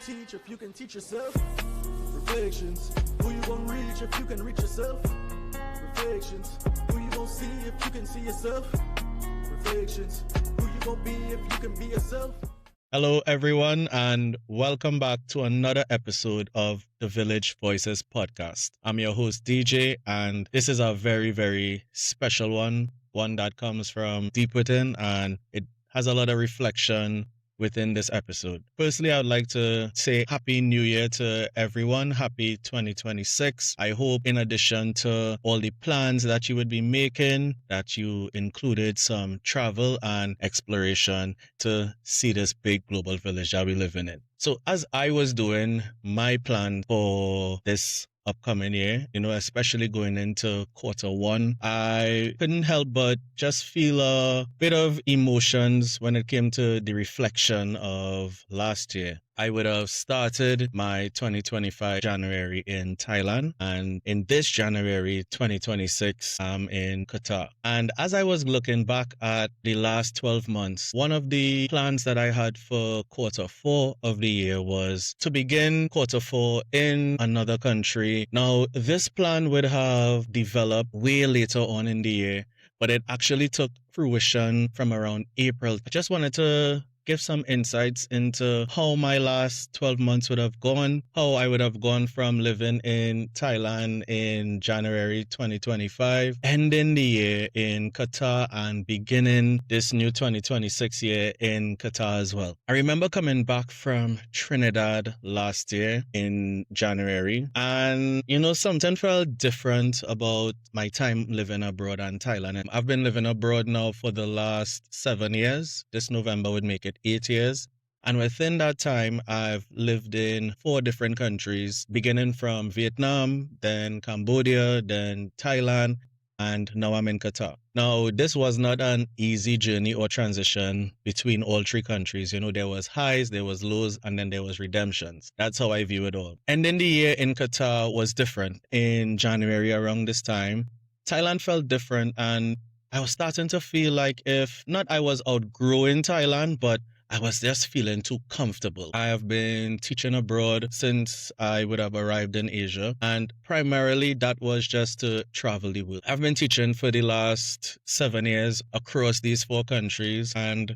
teach if you can teach yourself? Reflections. Who you gonna reach if you can reach yourself? Reflections. Who you gonna see if you can see yourself? Reflections. Who you gonna be if you can be yourself? Hello, everyone, and welcome back to another episode of the Village Voices podcast. I'm your host, DJ, and this is a very, very special one that comes from deep within, and it has a lot of reflection within this episode. Firstly, I would like to say Happy New Year to everyone. Happy 2026. I hope in addition to all the plans that you would be making, that you included some travel and exploration to see this big global village that we live in. So as I was doing my plan for this upcoming year, especially going into Q1, I couldn't help but just feel a bit of emotions when it came to the reflection of last year. I would have started my 2025 January in Thailand, and in this January 2026, I'm in Qatar. And as I was looking back at the last 12 months, one of the plans that I had for Q4 of the year was to begin Q4 in another country. Now, this plan would have developed way later on in the year, but it actually took fruition from around April. I just wanted to give some insights into how my last 12 months would have gone, how I would have gone from living in Thailand in January 2025, ending the year in Qatar and beginning this new 2026 year in Qatar as well. I remember coming back from Trinidad last year in January, and something felt different about my time living abroad in Thailand. I've been living abroad now for the last 7 years. This November would make it 8 years. And within that time, I've lived in 4 different countries, beginning from Vietnam, then Cambodia, then Thailand, and now I'm in Qatar. Now, this was not an easy journey or transition between all 3 countries. There was highs, there was lows, and then there was redemptions. That's how I view it all. And then the year in Qatar was different. In January around this time, Thailand felt different, and I was starting to feel like if not I was outgrowing Thailand, but I was just feeling too comfortable. I have been teaching abroad since I would have arrived in Asia, and primarily that was just to travel the world. I've been teaching for the last 7 years across these 4 countries, and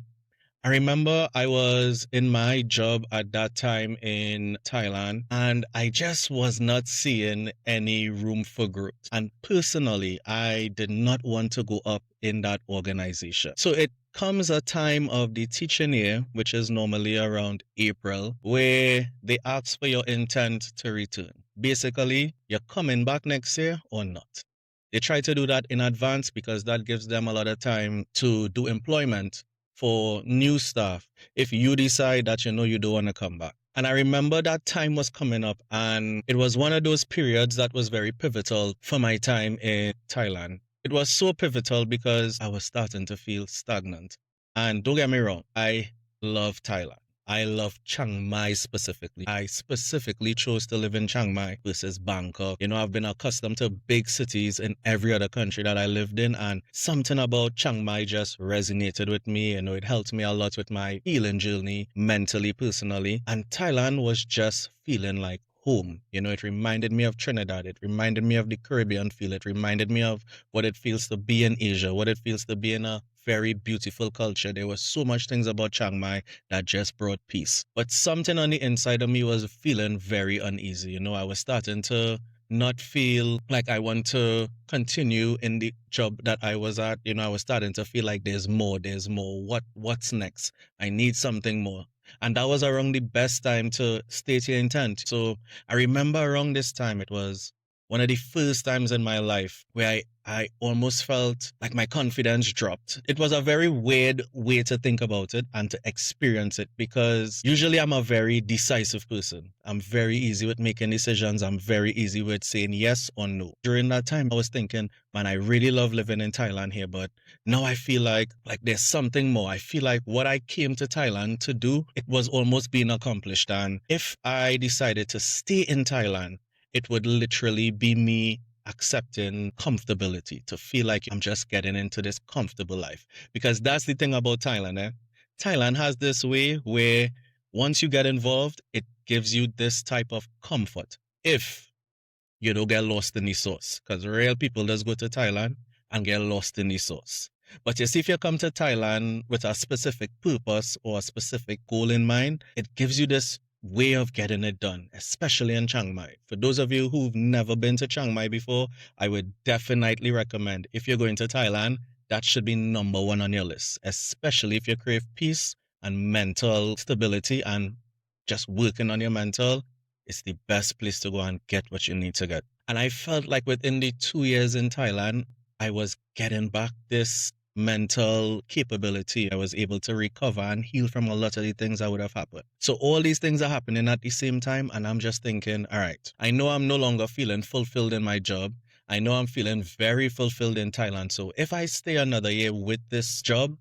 I remember I was in my job at that time in Thailand, and I just was not seeing any room for growth. And personally, I did not want to go up in that organization. So it comes a time of the teaching year, which is normally around April, where they ask for your intent to return. Basically, you're coming back next year or not. They try to do that in advance because that gives them a lot of time to do employment for new staff if you decide that you don't want to come back. And I remember that time was coming up, and it was one of those periods that was very pivotal for my time in Thailand. It was so pivotal because I was starting to feel stagnant. And don't get me wrong, I love Thailand. I love Chiang Mai specifically. I specifically chose to live in Chiang Mai versus Bangkok. I've been accustomed to big cities in every other country that I lived in, and something about Chiang Mai just resonated with me. It helped me a lot with my healing journey, mentally, personally. And Thailand was just feeling like home. It reminded me of Trinidad. It reminded me of the Caribbean feel. It reminded me of what it feels to be in Asia, what it feels to be in a very beautiful culture. There was so much things about Chiang Mai that just brought peace. But something on the inside of me was feeling very uneasy. I was starting to not feel like I want to continue in the job that I was at. I was starting to feel like there's more. What's next? I need something more. And that was around the best time to state your intent. So I remember around this time, it was one of the first times in my life where I almost felt like my confidence dropped. It was a very weird way to think about it and to experience it, because usually I'm a very decisive person. I'm very easy with making decisions. I'm very easy with saying yes or no. During that time, I was thinking, man, I really love living in Thailand here, but now I feel like there's something more. I feel like what I came to Thailand to do, it was almost being accomplished. And if I decided to stay in Thailand, it would literally be me accepting comfortability, to feel like I'm just getting into this comfortable life. Because that's the thing about Thailand. Thailand has this way where once you get involved, it gives you this type of comfort. If you don't get lost in the sauce, because real people just go to Thailand and get lost in the sauce. But you see, if you come to Thailand with a specific purpose or a specific goal in mind, it gives you this way of getting it done, especially in Chiang Mai. For those of you who've never been to Chiang Mai before, I would definitely recommend, if you're going to Thailand, that should be number one on your list, especially if you crave peace and mental stability and just working on your mental. It's the best place to go and get what you need to get. And I felt like within the 2 years in Thailand, I was getting back this mental capability. I was able to recover and heal from a lot of the things that would have happened. So all these things are happening at the same time. And I'm just thinking, all right, I know I'm no longer feeling fulfilled in my job. I know I'm feeling very fulfilled in Thailand. So if I stay another year with this job,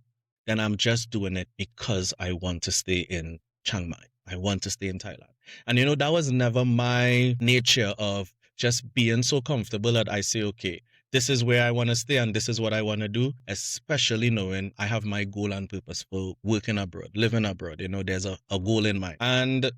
then I'm just doing it because I want to stay in Chiang Mai. I want to stay in Thailand. And that was never my nature of just being so comfortable that I say, okay, this is where I want to stay and this is what I want to do, especially knowing I have my goal and purpose for working abroad, living abroad. There's a goal in mind. And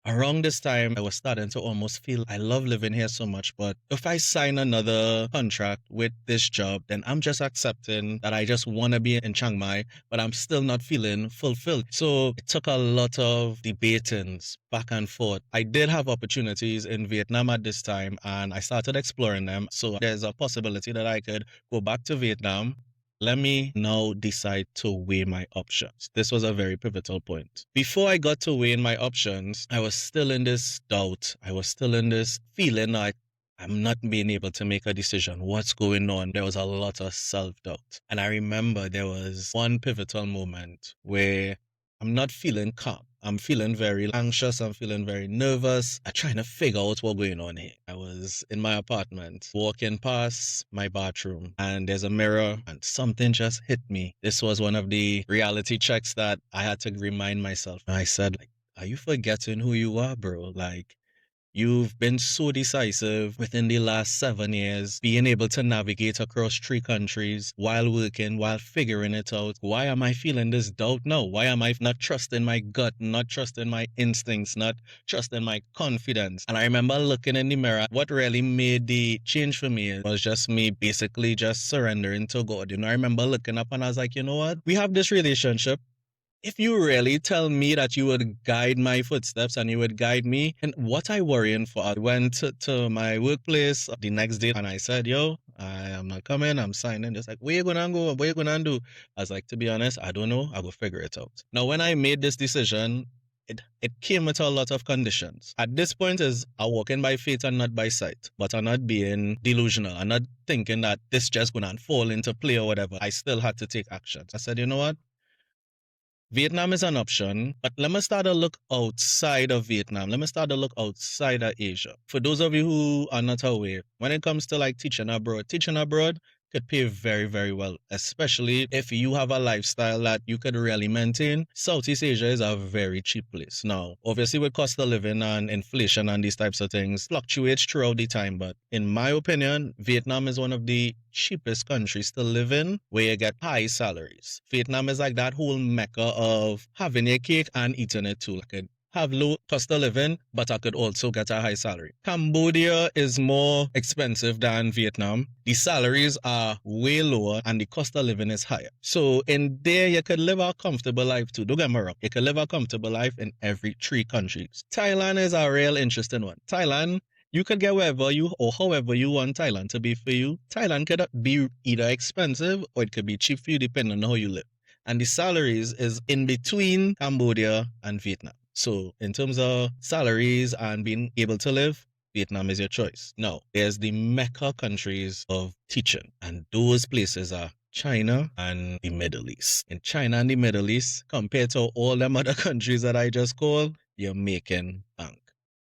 around this time, I was starting to almost feel I love living here so much, but if I sign another contract with this job, then I'm just accepting that I just want to be in Chiang Mai, but I'm still not feeling fulfilled. So it took a lot of debatings back and forth. I did have opportunities in Vietnam at this time, and I started exploring them. So there's a possibility that I could go back to Vietnam. Let me now decide to weigh my options. This was a very pivotal point. Before I got to weighing my options, I was still in this doubt. I was still in this feeling like I'm not being able to make a decision. What's going on? There was a lot of self-doubt. And I remember there was one pivotal moment where I'm not feeling calm. I'm feeling very anxious. I'm feeling very nervous. I'm trying to figure out what's going on here. I was in my apartment, walking past my bathroom, and there's a mirror, and something just hit me. This was one of the reality checks that I had to remind myself. And I said, are you forgetting who you are, bro? You've been so decisive within the last 7 years, being able to navigate across 3 countries while working, while figuring it out. Why am I feeling this doubt now? Why am I not trusting my gut, not trusting my instincts, not trusting my confidence? And I remember looking in the mirror. What really made the change for me was just me basically just surrendering to God. I remember looking up and I was like, you know what? We have this relationship. If you really tell me that you would guide my footsteps and you would guide me, and what I worrying for? I went to my workplace the next day and I said, yo, I am not coming, I'm signing. Just like, where you gonna go? What you gonna do? I was like, to be honest, I don't know. I will figure it out. Now, when I made this decision, it came with a lot of conditions. At this point is I'm walking by faith and not by sight, but I'm not being delusional. I'm not thinking that this just gonna fall into play or whatever. I still had to take action. I said, you know what? Vietnam is an option, but let me start to look outside of Vietnam. Let me start to look outside of Asia. For those of you who are not aware, when it comes to teaching abroad could pay very, very well, especially if you have a lifestyle that you could really maintain. Southeast Asia is a very cheap place. Now, obviously with cost of living and inflation and these types of things fluctuates throughout the time, but in my opinion, Vietnam is one of the cheapest countries to live in where you get high salaries. Vietnam is like that whole mecca of having a cake and eating it too. I could have low cost of living, but I could also get a high salary. Cambodia is more expensive than Vietnam. The salaries are way lower and the cost of living is higher. So in there, you could live a comfortable life too. Don't get me wrong. You could live a comfortable life in every 3 countries. Thailand is a real interesting one. Thailand, you could get wherever you or however you want Thailand to be for you. Thailand could be either expensive or it could be cheap for you depending on how you live. And the salaries is in between Cambodia and Vietnam. So in terms of salaries and being able to live, Vietnam is your choice. Now, there's the mecca countries of teaching, and those places are China and the Middle East. In China and the Middle East, compared to all them other countries that I just called, you're making bank.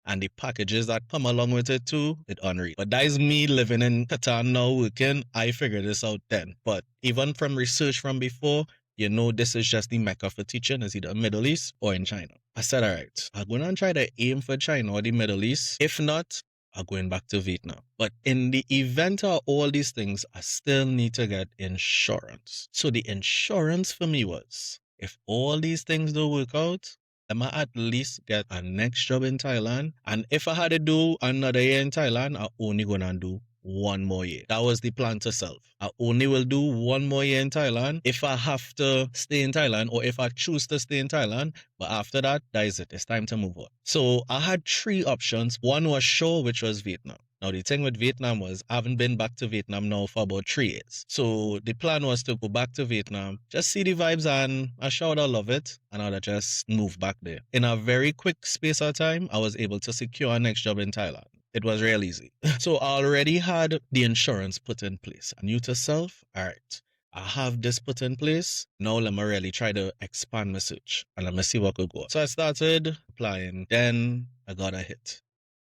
And the packages that come along with it too, it's unreal. But that is me living in Qatar now working. I figured this out then. But even from research from before, this is just the mecca for teaching is either Middle East or in China. I said, all right, I'm going to try to aim for China or the Middle East. If not, I'm going back to Vietnam. But in the event of all these things, I still need to get insurance. So the insurance for me was, if all these things don't work out, I might at least get a next job in Thailand. And if I had to do another year in Thailand, I only gonna do one more year. That was the plan to self. I only will do one more year in Thailand if I have to stay in Thailand or if I choose to stay in Thailand. But after that, that is it. It's time to move on. So I had three options. One was sure, which was Vietnam. Now, the thing with Vietnam was I haven't been back to Vietnam now for about 3 years. So the plan was to go back to Vietnam, just see the vibes, and I sure I love it, and I'd just move back there. In a very quick space of time, I was able to secure a next job in Thailand. It was real easy. So I already had the insurance put in place. I knew to self, all right, I have this put in place. Now let me really try to expand my search and let me see what could go. So I started applying. Then I got a hit.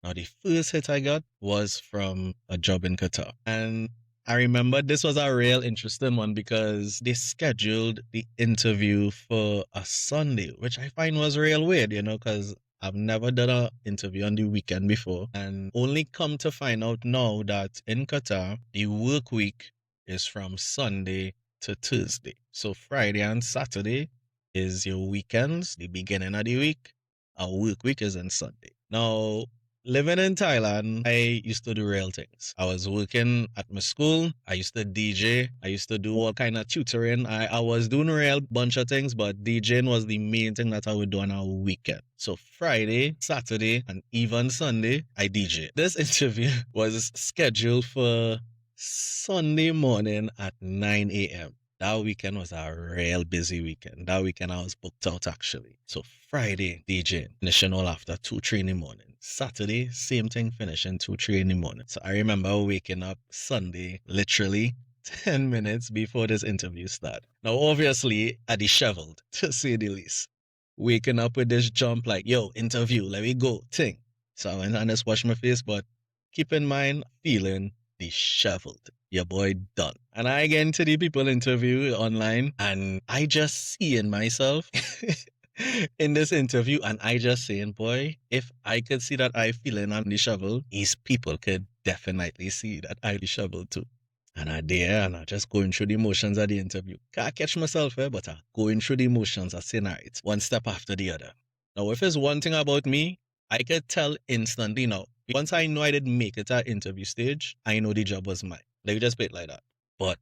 Now, the first hit I got was from a job in Qatar. And I remember this was a real interesting one because they scheduled the interview for a Sunday, which I find was real weird, because I've never done an interview on the weekend before. And only come to find out now that in Qatar, the work week is from Sunday to Thursday. So Friday and Saturday is your weekends, the beginning of the week. Our work week is on Sunday. Now, living in Thailand, I used to do real things. I was working at my school. I used to DJ. I used to do all kind of tutoring. I was doing a real bunch of things, but DJing was the main thing that I would do on our weekend. So Friday, Saturday, and even Sunday, I DJ. This interview was scheduled for Sunday morning at 9 a.m. That weekend was a real busy weekend. That weekend I was booked out actually. So Friday, DJing, finishing all after 2, 3 in the morning. Saturday, same thing, finishing 2, 3 in the morning. So I remember waking up Sunday, literally 10 minutes before this interview started. Now, obviously, I disheveled, to say the least. Waking up with this jump like, yo, interview, let me go, thing. So I went and just washed my face, but keep in mind, feeling disheveled. Your boy done. And I get into the people interview online and I just see in myself in this interview and I just saying, boy, if I could see that I feeling I'm disheveled, these people could definitely see that I disheveled too. And I there and I just going through the emotions of the interview. Can't catch myself but I going through the emotions. I saying, all right, one step after the other. Now, if there's one thing about me, I could tell instantly now. Once I know I didn't make it at interview stage, I know the job was mine. Let me just put it like that. But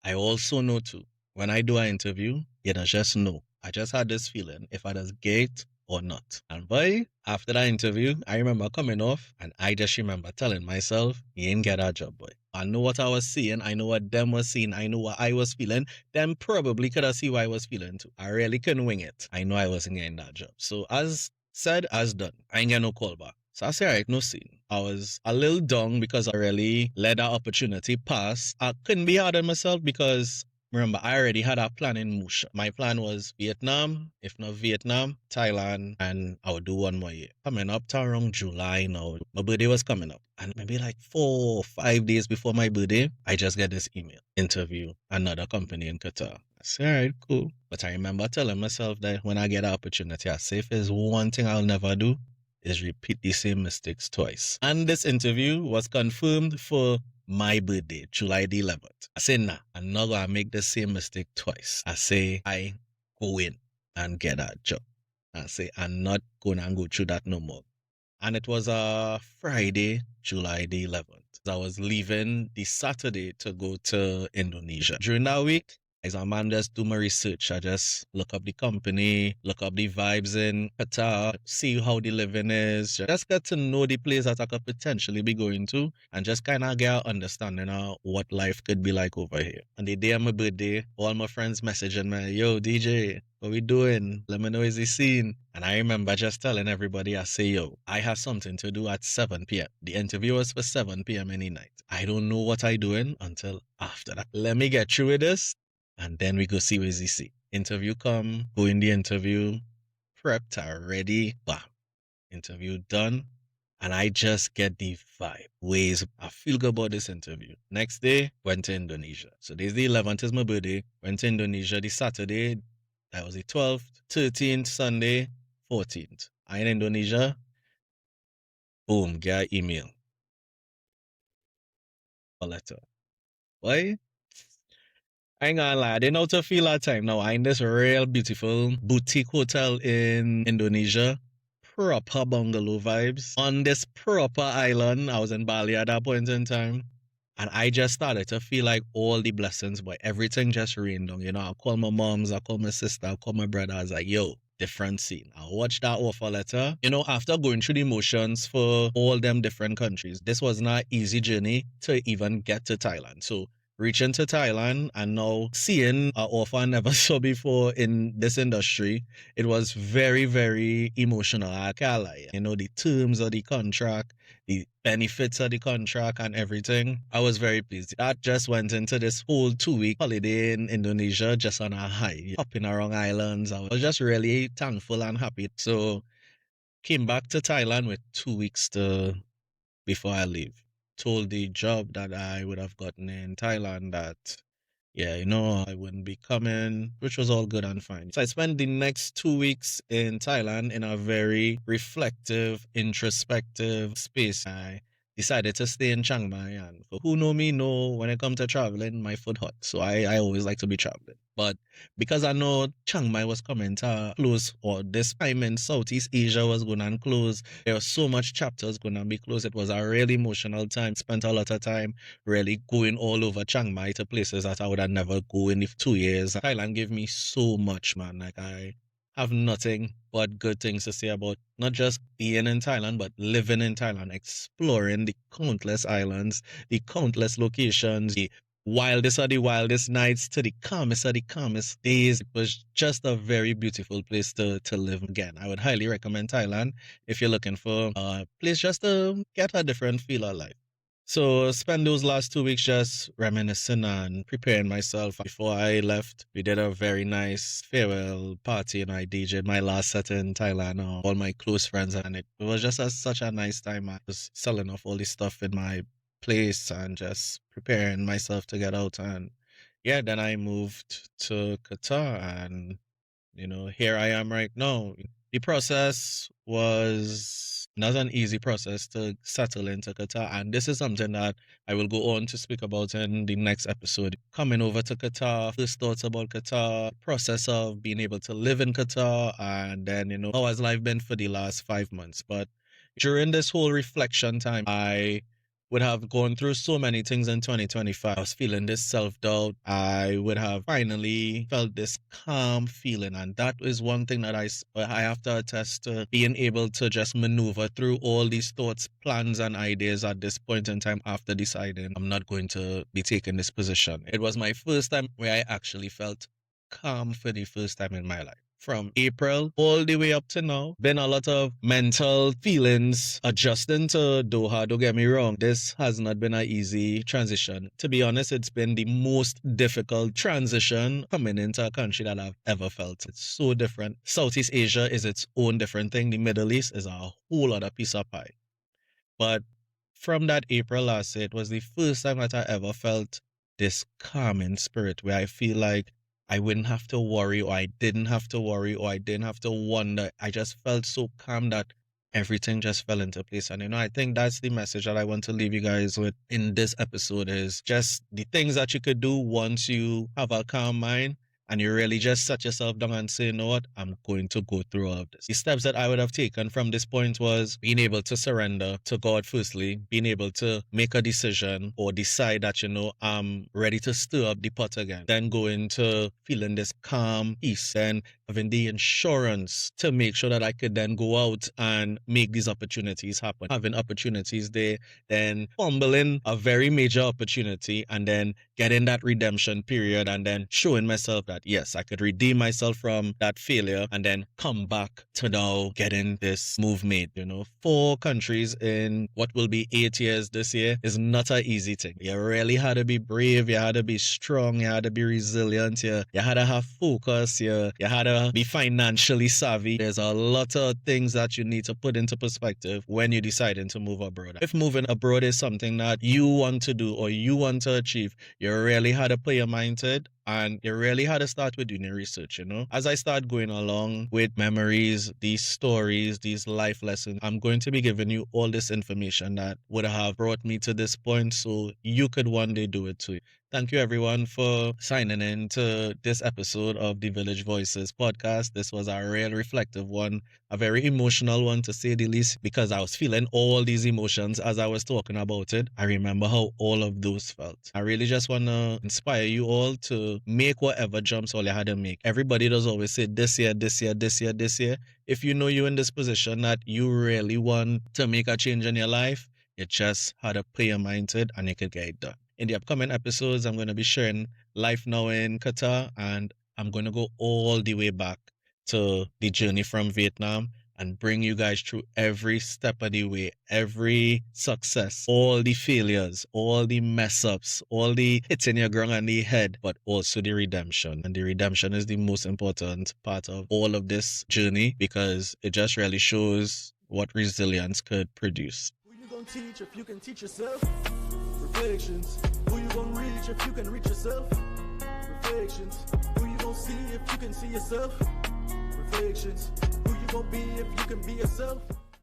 I also know too, when I do an interview, you don't just know. I just had this feeling if I just get it or not. And boy, after that interview, I remember coming off and I just remember telling myself, you ain't get that job, boy. I know what I was seeing. I know what them was seeing. I know what I was feeling. Them probably could have seen what I was feeling too. I really couldn't wing it. I know I wasn't getting that job. So as said, as done. I ain't get no call back. So I say, all right, no scene. I was a little down because I really let that opportunity pass. I couldn't be hard on myself because remember, I already had a plan in motion. My plan was Vietnam, if not Vietnam, Thailand, and I would do one more year. Coming up to around July now, my birthday was coming up. And maybe like 4 or 5 days before my birthday, I just get this email, interview, another company in Qatar. I say, all right, cool. But I remember telling myself that when I get an opportunity, I say, if there's one thing I'll never do, is repeat the same mistakes twice. And this interview was confirmed for my birthday, July the 11th. I say, nah, I'm not going to make the same mistake twice. I say, I go in and get that job. I say, I'm not going to go through that no more. And it was a Friday, July the 11th. I was leaving the Saturday to go to Indonesia. During that week, as a man just do my research. I just look up the company, look up the vibes in Qatar, see how the living is, just get to know the place that I could potentially be going to and just kind of get an understanding of what life could be like over here. And the day of my birthday, all my friends messaging me, yo, DJ, what we doing? Let me know is the scene. And I remember just telling everybody, I say, yo, I have something to do at 7 p.m. The interview was for 7 p.m. any night. I don't know what I doing until after that. Let me get through with this. And then we go see where he see. Interview come, go in the interview, prepped, ready, bam. Interview done. And I just get the vibe. Ways I feel good about this interview. Next day, went to Indonesia. So this the 11th is my birthday. Went to Indonesia the Saturday. That was the 12th, 13th, Sunday, 14th. I in Indonesia. Boom, get email. A letter. Why? I ain't gonna lie, I didn't know how to feel that time. Now, I in this real beautiful boutique hotel in Indonesia. Proper bungalow vibes. On this proper island. I was in Bali at that point in time. And I just started to feel like all the blessings, but everything just rained down. You know, I call my moms, I call my sister, I call my brother. I was like, yo, different scene. I watched that offer letter. You know, after going through the motions for all them different countries, this was not an easy journey to even get to Thailand. So reaching to Thailand and now seeing an offer I never saw before in this industry, it was very, very emotional. I can't lie. You know, the terms of the contract, the benefits of the contract and everything. I was very pleased. That just went into this whole 2-week holiday in Indonesia just on a high, hopping around islands. I was just really thankful and happy. So came back to Thailand with 2 weeks to before I leave. Told the job that I would have gotten in Thailand that yeah, you know, I wouldn't be coming, which was all good and fine. So I spent the next 2 weeks in Thailand in a very reflective, introspective space. I decided to stay in Chiang Mai, and for who know me know when it comes to traveling, my foot hot. So I always like to be traveling. But because I know Chiang Mai was coming to close, or this time in Southeast Asia was going to close, there was so much chapters going to be closed. It was a really emotional time. Spent a lot of time really going all over Chiang Mai to places that I would have never go in 2 years. Thailand gave me so much, man. Like I have nothing but good things to say about not just being in Thailand, but living in Thailand, exploring the countless islands, the countless locations, the wildest of the wildest nights to the calmest of the calmest days. It was just a very beautiful place to live. Again, I would highly recommend Thailand if you're looking for a place just to get a different feel of life. So spend those last 2 weeks just reminiscing and preparing myself. Before I left, we did a very nice farewell party and I DJ'd my last set in Thailand. All my close friends, and it was just such a nice time. I was selling off all this stuff in my place and just preparing myself to get out. And yeah, then I moved to Qatar, and you know, here I am right now. The process was not an easy process to settle into Qatar, and this is something that I will go on to speak about in the next episode. Coming over to Qatar, first thoughts about Qatar, process of being able to live in Qatar, and then, you know, how has life been for the last 5 months. But during this whole reflection time, I would have gone through so many things in 2025. I was feeling this self-doubt. I would have finally felt this calm feeling. And that is one thing that I have to attest to, being able to just maneuver through all these thoughts, plans, and ideas at this point in time after deciding I'm not going to be taking this position. It was my first time where I actually felt calm for the first time in my life. From April all the way up to now, been a lot of mental feelings adjusting to Doha. Don't get me wrong, this has not been an easy transition. To be honest, it's been the most difficult transition coming into a country that I've ever felt. It's so different. Southeast Asia is its own different thing. The Middle East is a whole other piece of pie. But from that April last year, it was the first time that I ever felt this calming spirit where I feel like I wouldn't have to worry, or I didn't have to worry, or I didn't have to wonder. I just felt so calm that everything just fell into place. And, you know, I think that's the message that I want to leave you guys with in this episode, is just the things that you could do once you have a calm mind and you really just set yourself down and say, you know what, I'm going to go through all of this. The steps that I would have taken from this point was being able to surrender to God firstly, being able to make a decision or decide that, you know, I'm ready to stir up the pot again. Then go into feeling this calm peace and having the insurance to make sure that I could then go out and make these opportunities happen. Having opportunities there, then fumbling a very major opportunity, and then getting that redemption period, and then showing myself that yes, I could redeem myself from that failure and then come back to now getting this move made. You know, 4 countries in what will be 8 years this year is not an easy thing. You really had to be brave, you had to be strong, you had to be resilient, you had to have focus, you had to be financially savvy. There's a lot of things that you need to put into perspective when you're deciding to move abroad. If moving abroad is something that you want to do or you want to achieve, you really had to put your mind to it. And you really had to start with doing your research, you know. As I start going along with memories, these stories, these life lessons, I'm going to be giving you all this information that would have brought me to this point so you could one day do it too. Thank you, everyone, for signing in to this episode of the Village Voices podcast. This was a real reflective one, a very emotional one, to say the least, because I was feeling all these emotions as I was talking about it. I remember how all of those felt. I really just want to inspire you all to make whatever jumps all you had to make. Everybody does always say this year, this year, this year, this year. If you know you're in this position that you really want to make a change in your life, you just had to put your mind to it and you could get it done. In the upcoming episodes, I'm going to be sharing life now in Qatar, and I'm going to go all the way back to the journey from Vietnam and bring you guys through every step of the way, every success, all the failures, all the mess ups, all the hitting your ground on the head, but also the redemption. And the redemption is the most important part of all of this journey because it just really shows what resilience could produce. Who you gonna teach if you can teach yourself? Reflections. Who you gonna reach if you can reach yourself? Reflections. Who you gonna see if you can see yourself? Reflections. Who you gonna be if you can be yourself?